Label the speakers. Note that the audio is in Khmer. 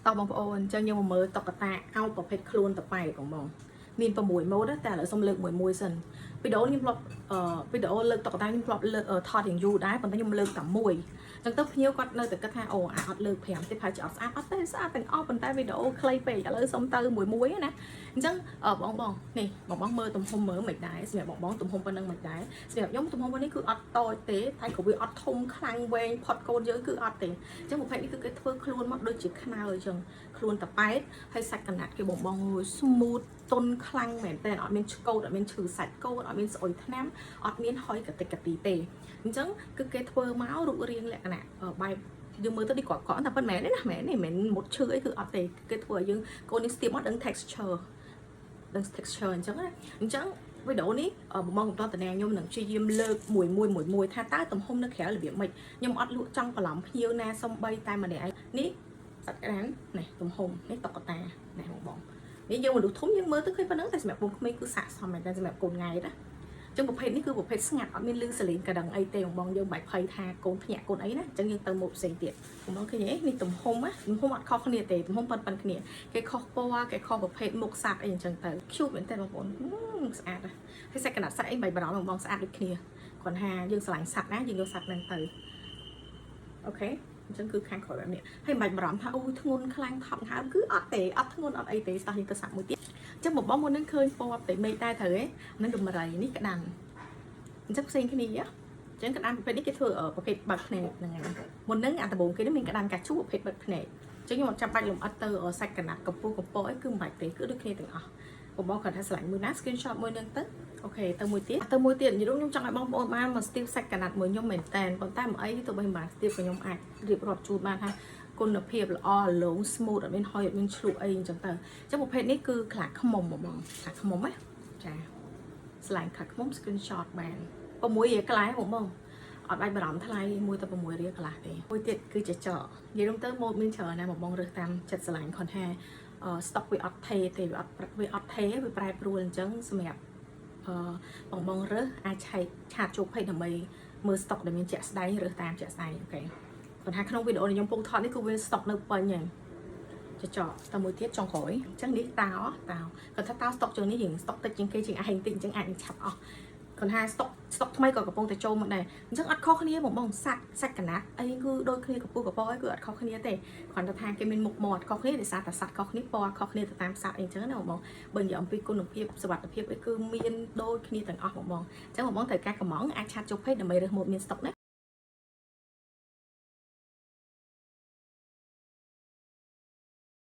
Speaker 1: តបងប្អូនចឹងយើងមកមើលតុក្កតាអោបប្រភេទខ្លួនតប៉ែបងបងមាន6ម៉ូដតែឥឡូវសុំលើកមួយសិនវីដេអូខ្ញុំធ្លាប់វីដេអូលើកតុក្កតាខ្ញុំធ្លាប់លើកថតយ៉ាងយូរដែរប៉ុន្តែខ្ញុំលើកតែមួយចឹងទៅភ្ញៀវគាត់នៅតែគិតថាអូអត់លើក5ទេប្រហែលជាអត់ស្អាតអត់ទេស្អាតទាំងអស់ប៉ុន្តែវីដេអូខ្លីពេកឥឡូវសុំទៅមួយណាអញ្ចឹងបងនេះបងមើលទំហំមើលមិនដែរសម្រាប់បងទំហំប៉ុណ្ណឹងមិនដែរសម្រាប់ខ្ញុំទំហំប៉ុណ្នេះគឺអត់តូចទេតែក៏វាអត់ធំខ្លាំងវែងផុតកូនយើងគឺអត់ទេអញ្ចឹងប្រភេទនេះគឺគេធ្វើខ្លួនមកដូចជាខ្នើយអញ្ចឹងខ្លួនតប៉ែតហើយសាច់កណាត់គេបងស្មូតតុនខ្លាំងមែនតើអត់មានឆ្កូតអត់មានឈឺសាច់កូតអត់មានស្អុយថ្នាំអត់មានហុយកតិកទីទេអញ្ចឹងគឺគេធ្វើមករូបរាងលក្ខណៈបែបយើងមើលទៅនេះគាត់តែប៉ុន្មានទេណាមែននេះមិនមុតឈឺអីគឺអត់ទេគេធ្វើឲ្យយើងកូននេះស្ទាបមកដឹង texture អញ្ចឹងណាអញ្ចឹងវីដេអូនេះបងកំតតំណាងខ្ញុំនឹងព្យាយាមលើកមួយថាតើទំហំនៅក្រៅរបៀបម៉េចខ្ញុំអត់លក់ចង់បន្លំភ្ញៀវណាសំបីតែម្នាក់ឯងនេះសាច់ក្រាននេះទំហំនេះតុក្កតានេះបងនេះយើងមនុស្សធំយើងមើលទៅឃើញប៉ុណ្ណឹងតែសម្រាប់បងក្មេងគឺស័ក្តិសមមែនតែសម្រាប់កូនងាយណាចឹងប្រភេទនេះគឺប្រភេទស្ងាត់អត់មានលឺសលេងកណ្ដឹងអីទេបងយើងបាច់ភ័យថាកូនភ្ញាក់កូនអីណាចឹងយើងទៅម៉ូតផ្សេងទៀតបងឃើញទេនេះទំហំណាទំហំអត់ខុសគ្នាទេទំហំប៉ុនគ្នាគេខុសពណ៌គេខុសប្រភេទមុខសត្វអីចឹងទៅ cute មែនទេបងប្អូនស្អាតណាហើយសាច់កណាត់សាច់អីបាច់បារម្ភបងស្អាតដូចគ្នាគាត់ថាយើងស្រឡាញ់សត្វណាយើងយកសត្វហ្នឹងទៅអូខេអញ្ចឹងគឺខាងក្រោយបែបនេះហើយមិនបាច់បារម្ភថាអូធ្ងន់ខ្លាំងថប់ហើមគឺអត់ទេអត់ធ្ងន់អត់អីទេតោះយើងទៅសាក់មួយទៀតអញ្ចឹងបងមុននឹងឃើញពណ៌តែមេឃដែរត្រូវទេនឹងដំរីនេះក្តាន់អញ្ចឹងផ្សេងគ្នាអញ្ចឹងក្តាន់ប្រភេទនេះគេធ្វើប្រភេទបើកភ្នែកហ្នឹងហើយមុននឹងអាដំបូងគេនេះមានក្តាន់កាជូប្រភេទបើកភ្នែកអញ្ចឹងខ្ញុំអត់ចាំបាច់លំអិតទៅសាច់កណាត់កំពុះអីគឺមិនបាច់ទេគឺដូចគ្នាទាំងអស់បងគាត់ថាឆ្លាញ់មួយណា screenshot មួយនឹងទៅអូខេទៅមួយទៀតនិយាយខ្ញុំចង់ឲ្យបងប្អូនបានមកស្ទាបសាច់កណាត់មួយខ្ញុំមែនតែនប៉ុន្តែមិនអីទៅបីមិនបានស្ទាបខ្ញុំអាចរៀបរាប់ជូនបានថាគុណភាពល្អលង smooth អត់មានហុយអត់មានឆ្លុះអីអញ្ចឹងទៅអញ្ចឹងប្រភេទនេះគឺខ្លាឃ្មុំបងខ្លាឃ្មុំណាចាឆ្លាញ់ខ្លាឃ្មុំ screenshot បាន6រៀលកន្លះបងអត់បាច់បារម្ភថ្លៃមួយទៅ6រៀលកន្លះទេមួយទៀតគឺជាចកនិយាយទៅម៉ូតមានច្រើនណាស់បងរើសតាមចិត្តឆ្លាញ់គាត់ថាstock វាអត់ថេទេវាអត់ថេវាប្រែប្រួលអញ្ចឹងសម្រាប់បងរើសអាចឆាតជោគភ័យដើម្បីមើល stock ដែលមានជាក់ស្ដែងរើសតាមជាក់ស្ដែងអូខេគាត់ថាក្នុងវីដេអូខ្ញុំពងថតនេះគឺវា stock នៅពេញហ្នឹងចកតែមួយទៀតចុងក្រោយអញ្ចឹងនេះតោគាត់ថាតោ stock ជើងនេះយើង stock តិចជាងគេជាងឯងតិចអញ្ចឹងអាចនឹងឆាប់អស់គាត់ថា stock ថ្មីក៏កំពុងតែចូលមកដែរអញ្ចឹងអត់ខុសគ្នាបងសាច់កណាត់អីគឺដូចគ្នាកពុះកពអីគឺអត់ខុសគ្នាទេគ្រាន់តែថាគេមានមុខមាត់ខុសគ្នាដោយសារតែសត្វខុសគ្នាពណ៌ខុសគ្នាទៅតាមសត្វអីអញ្ចឹងណាបងបើនិយាយអំពីគុណភាពសុវត្ថិភាពអីគឺមានដូចគ្នាទាំងអស់បងអញ្ចឹងបងត្រូវការកំងអាចឆាត់ជុកពេកដើម្បីរើសម៉ូតមាន stock ណា